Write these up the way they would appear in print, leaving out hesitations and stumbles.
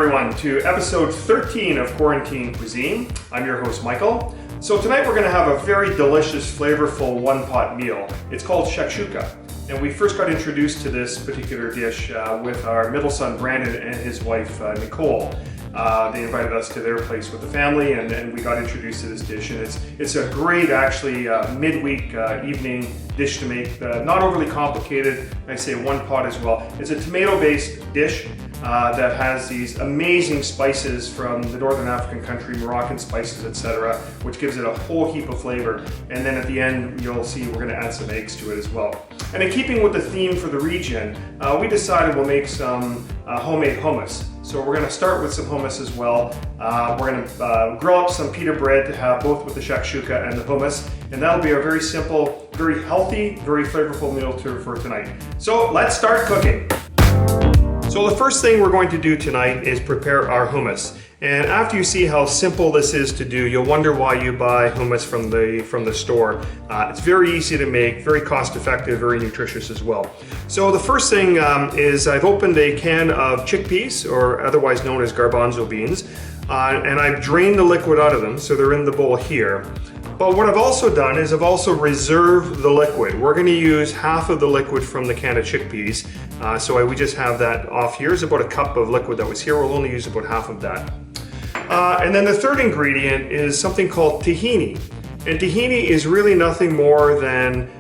everyone to episode 13 of Quarantine Cuisine. I'm your host Michael. So tonight we're going to have a very delicious, flavorful one-pot meal. It's called Shakshuka. And we first got introduced to this particular dish with our middle son Brandon and his wife Nicole. They invited us to their place with the family, and then we got introduced to this dish. And it's a great, actually, midweek evening dish to make. Not overly complicated. I say one pot as well. It's a tomato-based dish that has these amazing spices from the Northern African country, Moroccan spices, etc., which gives it a whole heap of flavor. And then at the end, you'll see we're going to add some eggs to it as well. And in keeping with the theme for the region, we decided we'll make some homemade hummus. So we're going to start with some hummus as well. We're going to grill up some pita bread to have both with the shakshuka and the hummus. And that'll be a very simple, very healthy, very flavorful meal for tonight. So let's start cooking. So the first thing we're going to do tonight is prepare our hummus. And after you see how simple this is to do, you'll wonder why you buy hummus from the store. It's very easy to make, very cost effective, very nutritious as well. So the first thing is I've opened a can of chickpeas, or otherwise known as garbanzo beans, and I've drained the liquid out of them, so they're in the bowl here. But what I've also done is I've also reserved the liquid. We're going to use half of the liquid from the can of chickpeas. So we just have that off here. It's about a cup of liquid that was here. We'll only use about half of that. And then the third ingredient is something called tahini. And tahini is really nothing more than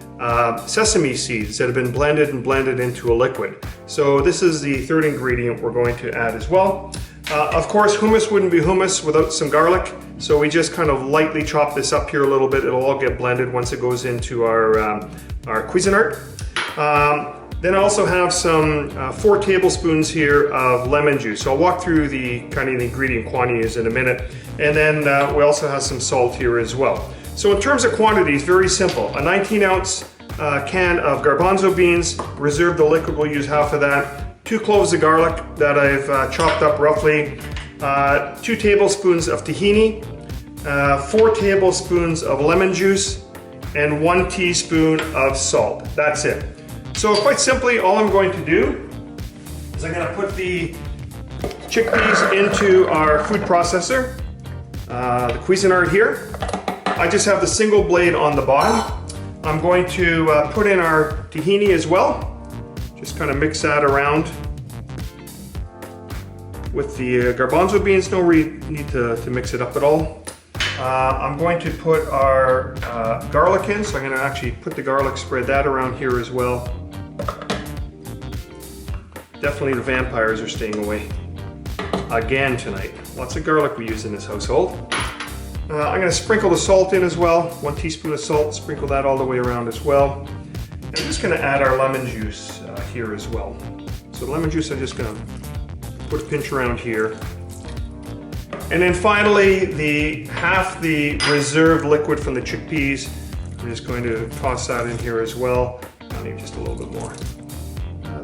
sesame seeds that have been blended into a liquid. So this is the third ingredient we're going to add as well. Of course, hummus wouldn't be hummus without some garlic. So we just kind of lightly chop this up here a little bit. It'll all get blended once it goes into our Cuisine. Then I also have some 4 tablespoons here of lemon juice. So I'll walk through the kind of the ingredient quantities in a minute. And then we also have some salt here as well. So in terms of quantities, very simple. A 19-ounce can of garbanzo beans. Reserve the liquid, we'll use half of that. 2 cloves of garlic that I've chopped up roughly. 2 tablespoons of tahini. 4 tablespoons of lemon juice. And 1 teaspoon of salt. That's it. So quite simply, all I'm going to do is I'm going to put the chickpeas into our food processor, the Cuisine here. I just have the single blade on the bottom. I'm going to put in our tahini as well. Just kind of mix that around with the garbanzo beans. No need to mix it up at all. I'm going to put our garlic in, so I'm going to actually put the garlic, spread that around here as well. Definitely the vampires are staying away again tonight. Lots of garlic we use in this household. I'm going to sprinkle the salt in as well. 1 teaspoon of salt, sprinkle that all the way around as well. And I'm just going to add our lemon juice here as well. So the lemon juice I'm just going to put a pinch around here. And then finally, half the reserved liquid from the chickpeas. I'm just going to toss that in here as well. I need just a little bit more.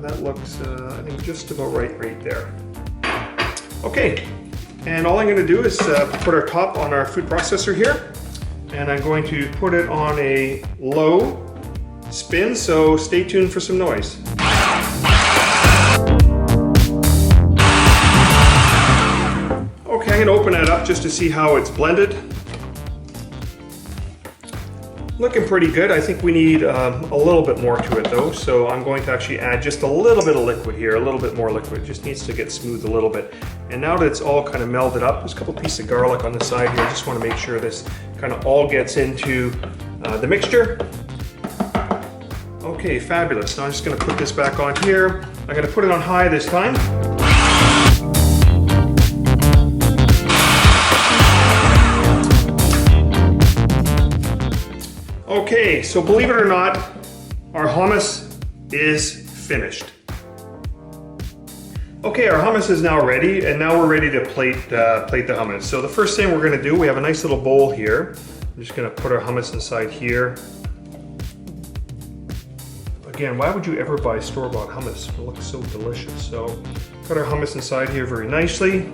That looks, I think, just about right there. Okay, and all I'm going to do is put our top on our food processor here, and I'm going to put it on a low spin, so stay tuned for some noise. Okay, I'm going to open that up just to see how it's blended. Looking pretty good. I think we need a little bit more to it though, so I'm going to actually add just a little bit of liquid here, a little bit more liquid. Just needs to get smooth a little bit. And now that it's all kind of melded up, there's a couple pieces of garlic on the side here. I just want to make sure this kind of all gets into the mixture. Okay, fabulous. Now I'm just going to put this back on here. I'm going to put it on high this time. Okay, so believe it or not, our hummus is finished. Okay, our hummus is now ready, and now we're ready to plate the hummus. So the first thing we're going to do, we have a nice little bowl here. I'm just going to put our hummus inside here. Again, why would you ever buy store-bought hummus? It looks so delicious. So put our hummus inside here very nicely.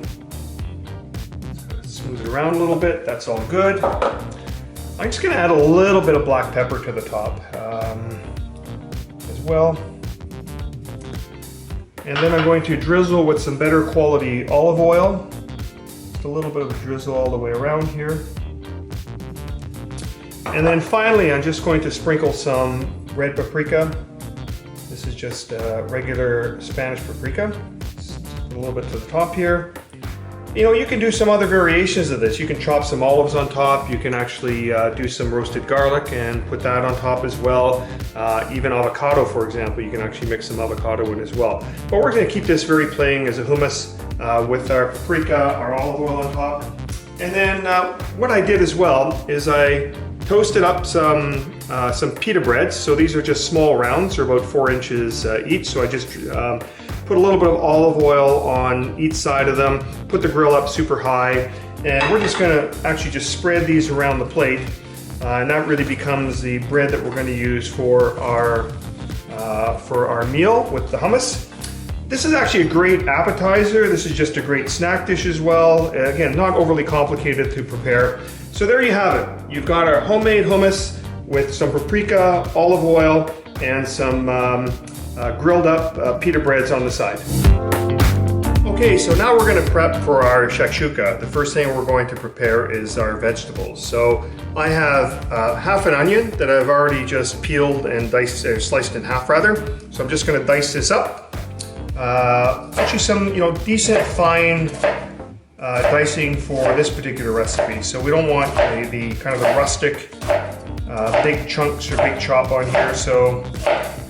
Smooth it around a little bit. That's all good. I'm just going to add a little bit of black pepper to the top as well. And then I'm going to drizzle with some better quality olive oil. Just a little bit of a drizzle all the way around here. And then finally, I'm just going to sprinkle some red paprika. This is just regular Spanish paprika. Just a little bit to the top here. You know, you can do some other variations of this. You can chop some olives on top. You can actually do some roasted garlic and put that on top as well. Even avocado, for example, you can actually mix some avocado in as well. But we're going to keep this very plain as a hummus with our paprika, our olive oil on top. And then what I did as well is I toasted up some pita breads. So these are just small rounds, they're about 4 inches each. So I just put a little bit of olive oil on each side of them, put the grill up super high, and we're just gonna actually just spread these around the plate. And that really becomes the bread that we're gonna use for our meal with the hummus. This is actually a great appetizer. This is just a great snack dish as well. Again, not overly complicated to prepare. So there you have it. You've got our homemade hummus with some paprika, olive oil, and some grilled up pita breads on the side. Okay, so now we're going to prep for our shakshuka. The first thing we're going to prepare is our vegetables. So I have half an onion that I've already just peeled and sliced in half rather. So I'm just going to dice this up. Actually some decent fine dicing for this particular recipe. So we don't want the kind of the rustic big chunks or big chop on here. So,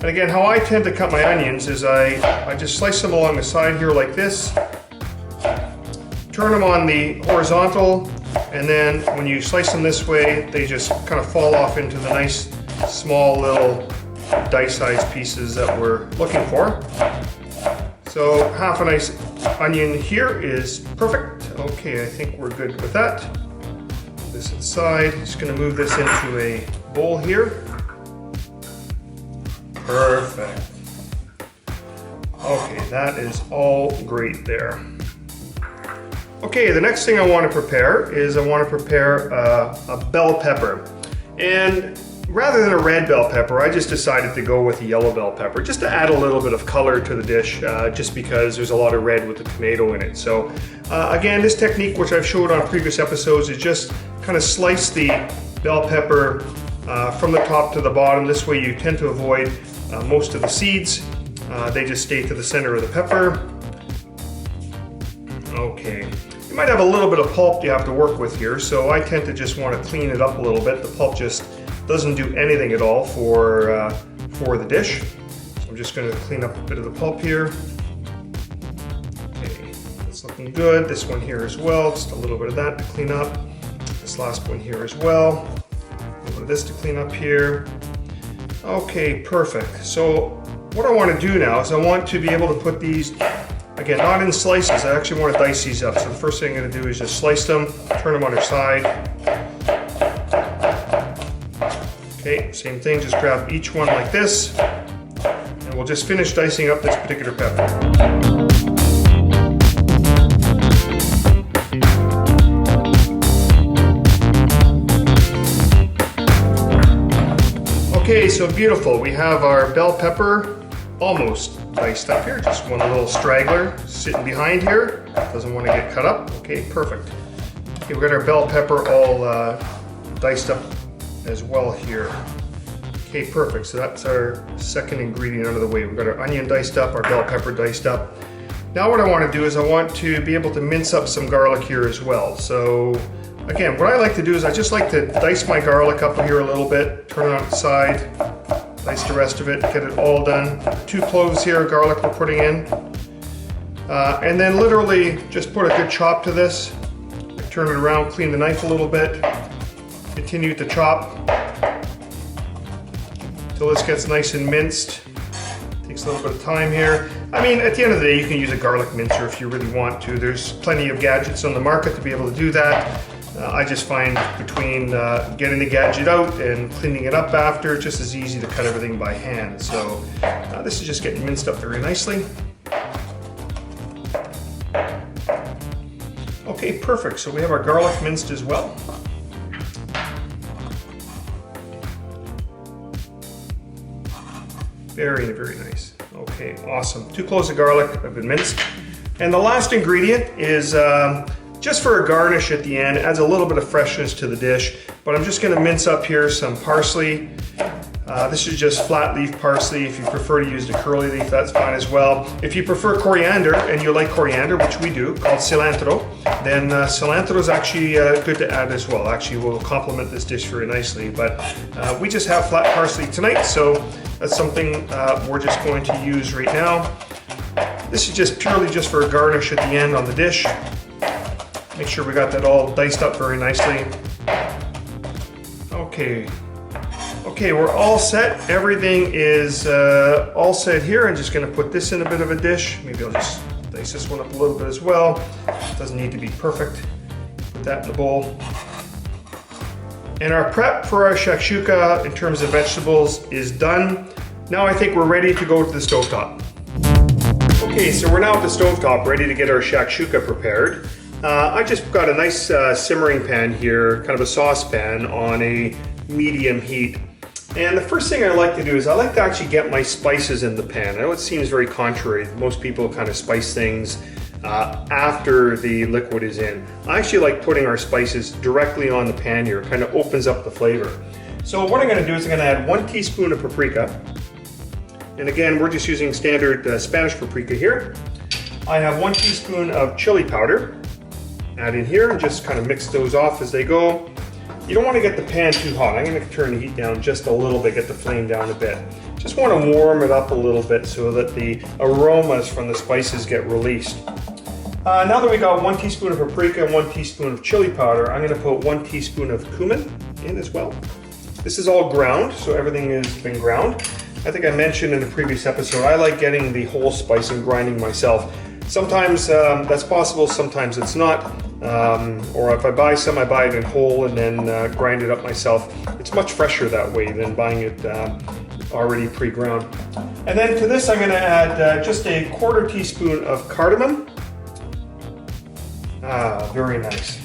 and again, how I tend to cut my onions is I just slice them along the side here like this, turn them on the horizontal, and then when you slice them this way, they just kind of fall off into the nice small little dice-sized pieces that we're looking for. So half a nice onion here is perfect. Okay, I think we're good with that. Put this aside. Just going to move this into a bowl here. Perfect. Okay, that is all great there. Okay, the next thing I want to prepare is I want to prepare a bell pepper. And rather than a red bell pepper, I just decided to go with a yellow bell pepper, just to add a little bit of color to the dish, just because there's a lot of red with the tomato in it. So again, this technique, which I've showed on previous episodes, is just kind of slice the bell pepper from the top to the bottom. This way you tend to avoid most of the seeds. They just stay to the center of the pepper. Okay. You might have a little bit of pulp you have to work with here, so I tend to just want to clean it up a little bit. The pulp just doesn't do anything at all for the dish. So I'm just going to clean up a bit of the pulp here. Okay, that's looking good. This one here as well, just a little bit of that to clean up. This last one here as well. A little bit of this to clean up here. Okay, perfect. So what I want to do now is I want to be able to put these, again, not in slices. I actually want to dice these up. So the first thing I'm going to do is just slice them, turn them on their side. Okay, same thing, just grab each one like this, and we'll just finish dicing up this particular pepper. Okay, so beautiful. We have our bell pepper almost diced up here, just one little straggler sitting behind here. Doesn't want to get cut up. Okay, perfect. Okay, we've got our bell pepper all diced up as well here. Okay, perfect. So that's our second ingredient out of the way. We've got our onion diced up, our bell pepper diced up. Now what I want to do is I want to be able to mince up some garlic here as well. So again, what I like to do is I just like to dice my garlic up here a little bit, turn it on its side, dice the rest of it, get it all done. 2 cloves here of garlic we're putting in. And then literally just put a good chop to this. Turn it around, clean the knife a little bit. Continue to chop until this gets nice and minced. Takes a little bit of time here. I mean, at the end of the day, you can use a garlic mincer if you really want to. There's plenty of gadgets on the market to be able to do that. I just find between getting the gadget out and cleaning it up after, it's just as easy to cut everything by hand. So this is just getting minced up very nicely. Okay, perfect. So we have our garlic minced as well. Very, very nice. Okay, awesome. 2 cloves of garlic have been minced. And the last ingredient is just for a garnish at the end. It adds a little bit of freshness to the dish, but I'm just gonna mince up here some parsley. This is just flat leaf parsley. If you prefer to use the curly leaf, that's fine as well. If you prefer coriander, and you like coriander, which we do, called cilantro, then cilantro is actually good to add as well. Actually, will complement this dish very nicely, but we just have flat parsley tonight, so that's something we're just going to use right now. This is just purely just for a garnish at the end on the dish. Make sure we got that all diced up very nicely. Okay, we're all set. Everything is all set here. I'm just gonna put this in a bit of a dish. Maybe I'll just dice this one up a little bit as well. Doesn't need to be perfect. Put that in the bowl. And our prep for our shakshuka in terms of vegetables is done. Now I think we're ready to go to the stovetop. Okay, so we're now at the stovetop, ready to get our shakshuka prepared. I just got a nice simmering pan here, kind of a saucepan on a medium heat. And the first thing I like to do is I like to actually get my spices in the pan. I know it seems very contrary. Most people kind of spice things after the liquid is in. I actually like putting our spices directly on the pan here. It kind of opens up the flavor. So what I'm going to do is I'm going to add 1 teaspoon of paprika. And again, we're just using standard Spanish paprika here. I have 1 teaspoon of chili powder. Add in here and just kind of mix those off as they go. You don't want to get the pan too hot. I'm going to turn the heat down just a little bit, get the flame down a bit. Just want to warm it up a little bit so that the aromas from the spices get released. Now that we got 1 teaspoon of paprika and 1 teaspoon of chili powder, I'm going to put 1 teaspoon of cumin in as well. This is all ground, so everything has been ground. I think I mentioned in a previous episode, I like getting the whole spice and grinding myself. Sometimes that's possible, sometimes it's not. Or if I buy some, I buy it in whole and then grind it up myself. It's much fresher that way than buying it already pre-ground. And then to this I'm going to add just a 1/4 teaspoon of cardamom. Very nice.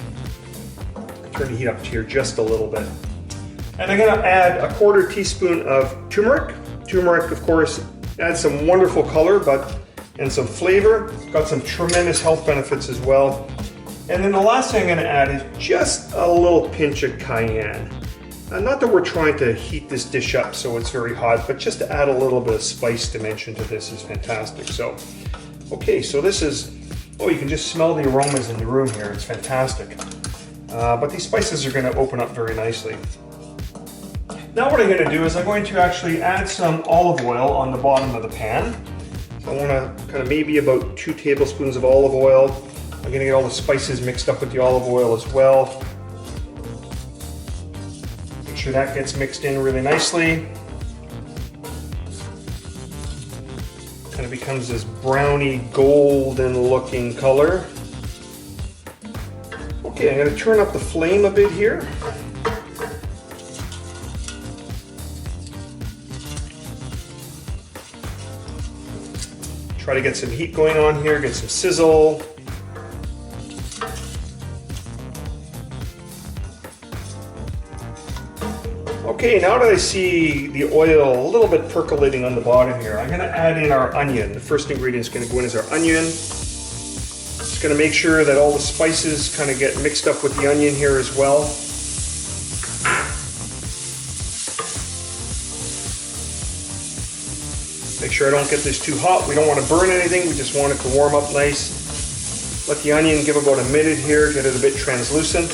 Turn the heat up here just a little bit. And I'm going to add a 1/4 teaspoon of turmeric. Turmeric, of course, adds some wonderful color and some flavor. It's got some tremendous health benefits as well. And then the last thing I'm going to add is just a little pinch of cayenne. Not that we're trying to heat this dish up so it's very hot, but just to add a little bit of spice dimension to this is fantastic. So, okay, so this is, oh, you can just smell the aromas in the room here. It's fantastic. But these spices are going to open up very nicely. Now what I'm going to do is I'm going to actually add some olive oil on the bottom of the pan. So I want to kind of maybe about 2 tablespoons of olive oil. I'm going to get all the spices mixed up with the olive oil as well. Make sure that gets mixed in really nicely. Kind of becomes this browny golden looking color. Okay, I'm going to turn up the flame a bit here. Try to get some heat going on here, get some sizzle. Okay, now that I see the oil a little bit percolating on the bottom here, I'm going to add in our onion. The first ingredient is going to go in is our onion. Just going to make sure that all the spices kind of get mixed up with the onion here as well. Make sure I don't get this too hot. We don't want to burn anything. We just want it to warm up nice. Let the onion give about a minute here, get it a bit translucent.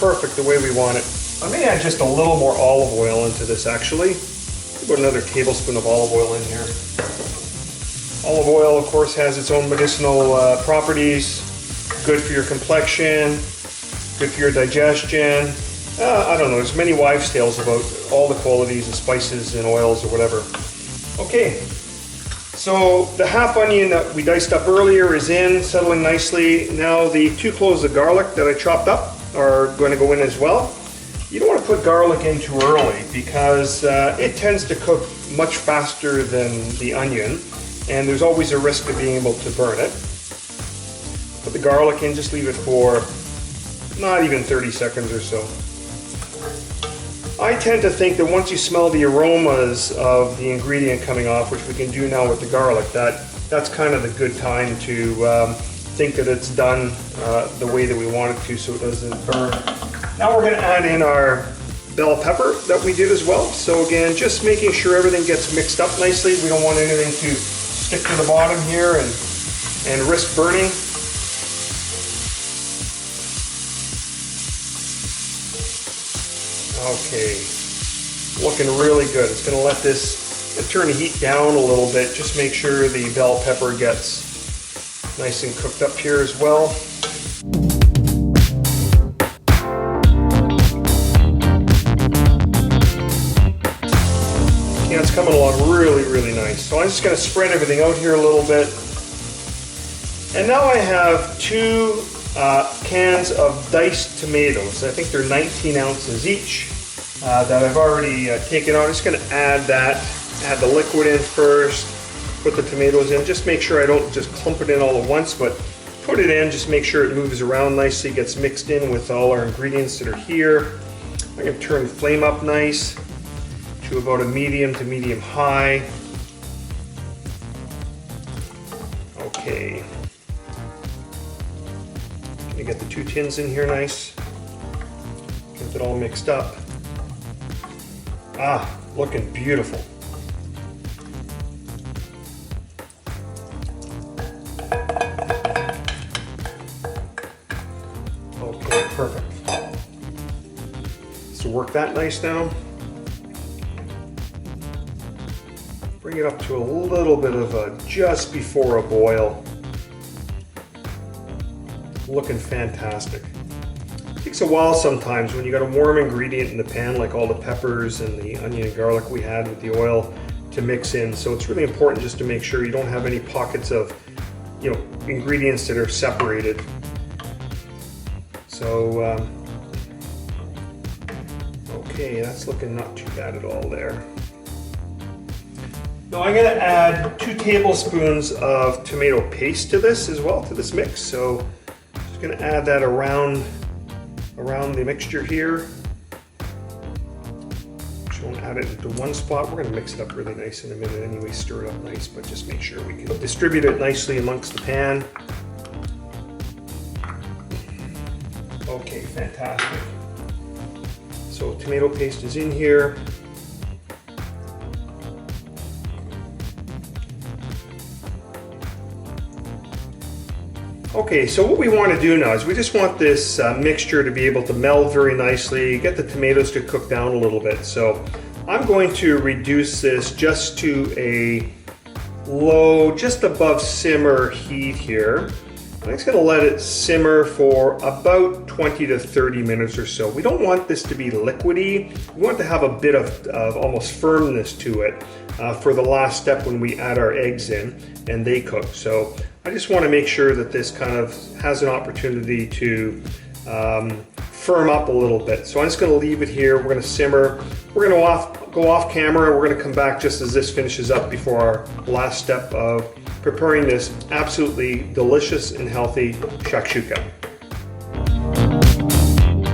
Perfect the way we want it. I may add just a little more olive oil into this actually. About another tablespoon of olive oil in here. Olive oil, of course, has its own medicinal properties. Good for your complexion, good for your digestion. I don't know, there's many wives' tales about all the qualities of spices and oils or whatever. Okay, so the half onion that we diced up earlier is in, settling nicely. Now the 2 cloves of garlic that I chopped up are going to go in as well. You don't want to put garlic in too early because it tends to cook much faster than the onion, and there's always a risk of being able to burn it. Put the garlic in, just leave it for not even 30 seconds or so. I tend to think that once you smell the aromas of the ingredient coming off, which we can do now with the garlic, that's kind of the good time to think that it's done the way that we want it to, so it doesn't burn. Now we're going to add in our bell pepper that we did as well. So again, just making sure everything gets mixed up nicely. We don't want anything to stick to the bottom here and risk burning. Okay, looking really good. It's going to let this turn the heat down a little bit. Just make sure the bell pepper gets nice and cooked up here as well. Yeah, it's coming along really, really nice. So I'm just going to spread everything out here a little bit. And now I have 2 cans of diced tomatoes. I think they're 19 ounces each that I've already taken out. I'm just going to add the liquid in first, put the tomatoes in. Just make sure I don't just clump it in all at once, but put it in, just make sure it moves around nicely, gets mixed in with all our ingredients that are here. I'm going to turn the flame up nice to about a medium to medium high. Okay. You get the 2 tins in here nice. Get it all mixed up. Ah, looking beautiful. Okay, perfect. So work that nice now. Bring it up to a little bit of a just before a boil. Looking fantastic. It takes a while sometimes when you got a warm ingredient in the pan, like all the peppers and the onion and garlic we had with the oil, to mix in. So it's really important just to make sure you don't have any pockets of, ingredients that are separated. So, okay, that's looking not too bad at all there. Now I'm going to add 2 tablespoons of tomato paste to this as well, to this mix. So just going to add that around the mixture here. Just won't add it into one spot. We're going to mix it up really nice in a minute anyway, stir it up nice, but just make sure we can distribute it nicely amongst the pan. Okay, fantastic. So tomato paste is in here. Okay, so what we want to do now is we just want this mixture to be able to meld very nicely, get the tomatoes to cook down a little bit. So I'm going to reduce this just to a low, just above simmer heat here. I'm just going to let it simmer for about 20 to 30 minutes or so. We don't want this to be liquidy. We want to have a bit of almost firmness to it for the last step when we add our eggs in and they cook. So I just want to make sure that this kind of has an opportunity to firm up a little bit. So I'm just going to leave it here. We're going to simmer. We're going to go off camera. We're going to come back just as this finishes up before our last step of preparing this absolutely delicious and healthy shakshuka.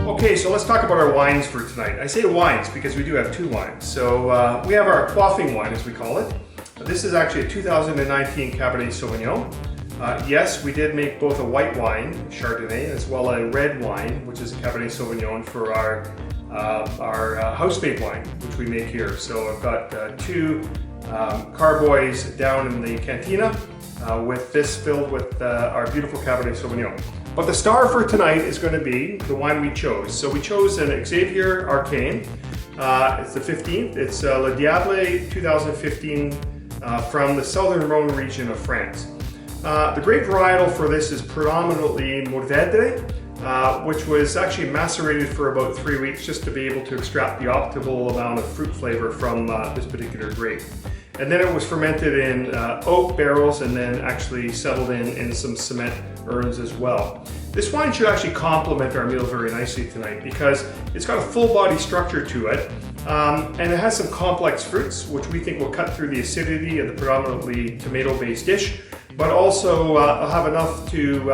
Okay, so let's talk about our wines for tonight. I say wines because we do have 2 wines. So we have our quaffing wine, as we call it. This is actually a 2019 Cabernet Sauvignon. Yes, we did make both a white wine, Chardonnay, as well as a red wine, which is a Cabernet Sauvignon for our house-made wine, which we make here. So I've got 2 carboys down in the cantina with this filled with our beautiful Cabernet Sauvignon. But the star for tonight is going to be the wine we chose. So we chose an Xavier Arcane. It's the 15th. It's Le Diable 2015 from the southern Rhone region of France. The grape varietal for this is predominantly Mourvedre, which was actually macerated for about 3 weeks just to be able to extract the optimal amount of fruit flavor from this particular grape. And then it was fermented in oak barrels and then actually settled in some cement urns as well. This wine should actually complement our meal very nicely tonight because it's got a full body structure to it. And it has some complex fruits, which we think will cut through the acidity of the predominantly tomato-based dish. but also I'll have enough to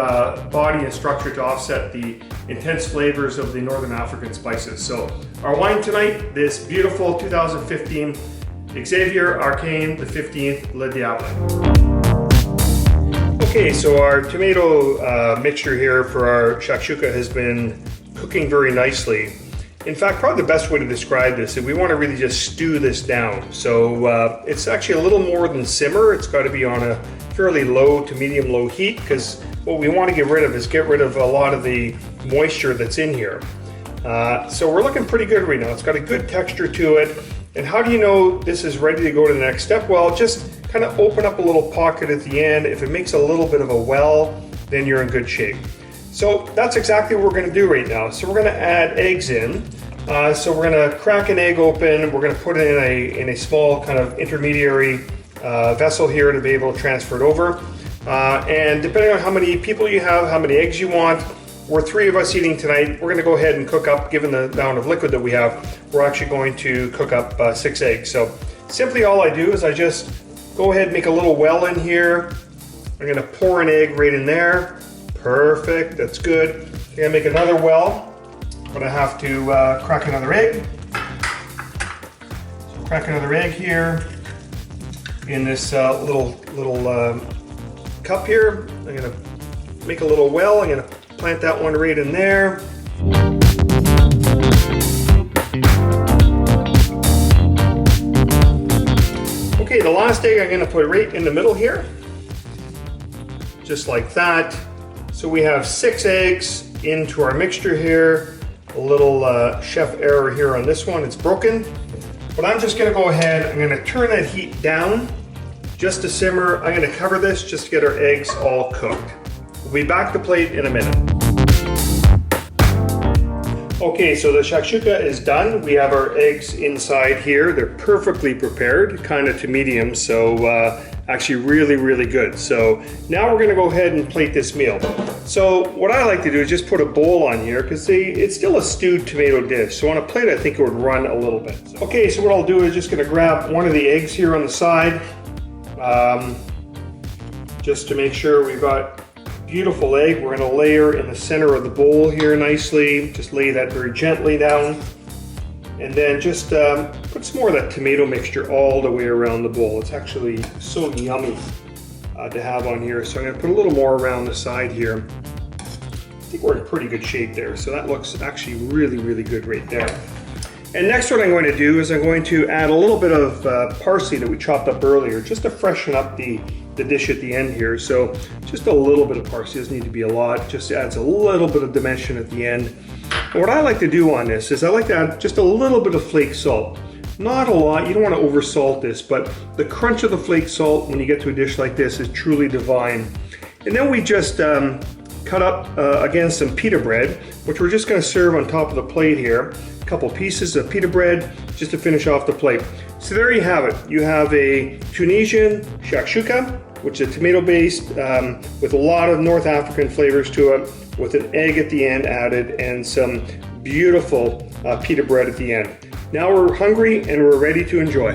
body and structure to offset the intense flavors of the Northern African spices. So our wine tonight, this beautiful 2015 Xavier Arcane the 15th Le Diable. Okay, so our tomato mixture here for our shakshuka has been cooking very nicely. In fact, probably the best way to describe this is we want to really just stew this down. So it's actually a little more than simmer. It's got to be on a fairly low to medium low heat, because what we want to get rid of is get rid of a lot of the moisture that's in here. So we're looking pretty good right now. It's got a good texture to it. And how do you know this is ready to go to the next step? Well, just kind of open up a little pocket at the end. If it makes a little bit of a well, then you're in good shape. So that's exactly what we're going to do right now. So we're going to add eggs in. So we're going to crack an egg open. We're going to put it in a small kind of intermediary vessel here to be able to transfer it over. And depending on how many people you have, how many eggs you want, we're 3 of us eating tonight. We're going to go ahead and cook up, given the amount of liquid that we have, we're actually going to cook up 6 eggs. So simply all I do is I just go ahead and make a little well in here. I'm going to pour an egg right in there. Perfect, that's good. I'm going to make another well. I'm going to have to crack another egg. So crack another egg here in this little cup here. I'm going to make a little well. I'm going to plant that one right in there. Okay, the last egg I'm going to put right in the middle here. Just like that. So we have 6 eggs into our mixture here. A little chef error here on this one, it's broken. But I'm just gonna go ahead, I'm gonna turn that heat down just to simmer. I'm gonna cover this just to get our eggs all cooked. We'll be back to plate in a minute. Okay, so the shakshuka is done. We have our eggs inside here. They're perfectly prepared, kind of to medium, so actually really, really good. So now we're gonna go ahead and plate this meal. So what I like to do is just put a bowl on here, because it's still a stewed tomato dish. So on a plate, I think it would run a little bit. Okay, so what I'll do is just gonna grab one of the eggs here on the side, just to make sure we've got beautiful egg. We're gonna layer in the center of the bowl here nicely. Just lay that very gently down. And then just put some more of that tomato mixture all the way around the bowl. It's actually so yummy to have on here. So I'm gonna put a little more around the side here. I think we're in pretty good shape there. So that looks actually really, really good right there. And next what I'm going to do is I'm going to add a little bit of parsley that we chopped up earlier, just to freshen up the dish at the end here. So just a little bit of parsley, doesn't need to be a lot, just adds a little bit of dimension at the end. And what I like to do on this is I like to add just a little bit of flake salt. Not a lot, you don't want to over salt this, but the crunch of the flake salt when you get to a dish like this is truly divine. And then we just cut up again some pita bread, which we're just going to serve on top of the plate here. A couple pieces of pita bread just to finish off the plate. So there you have it. You have a Tunisian shakshuka, which is tomato based with a lot of North African flavors to it, with an egg at the end added and some beautiful pita bread at the end. Now we're hungry and we're ready to enjoy.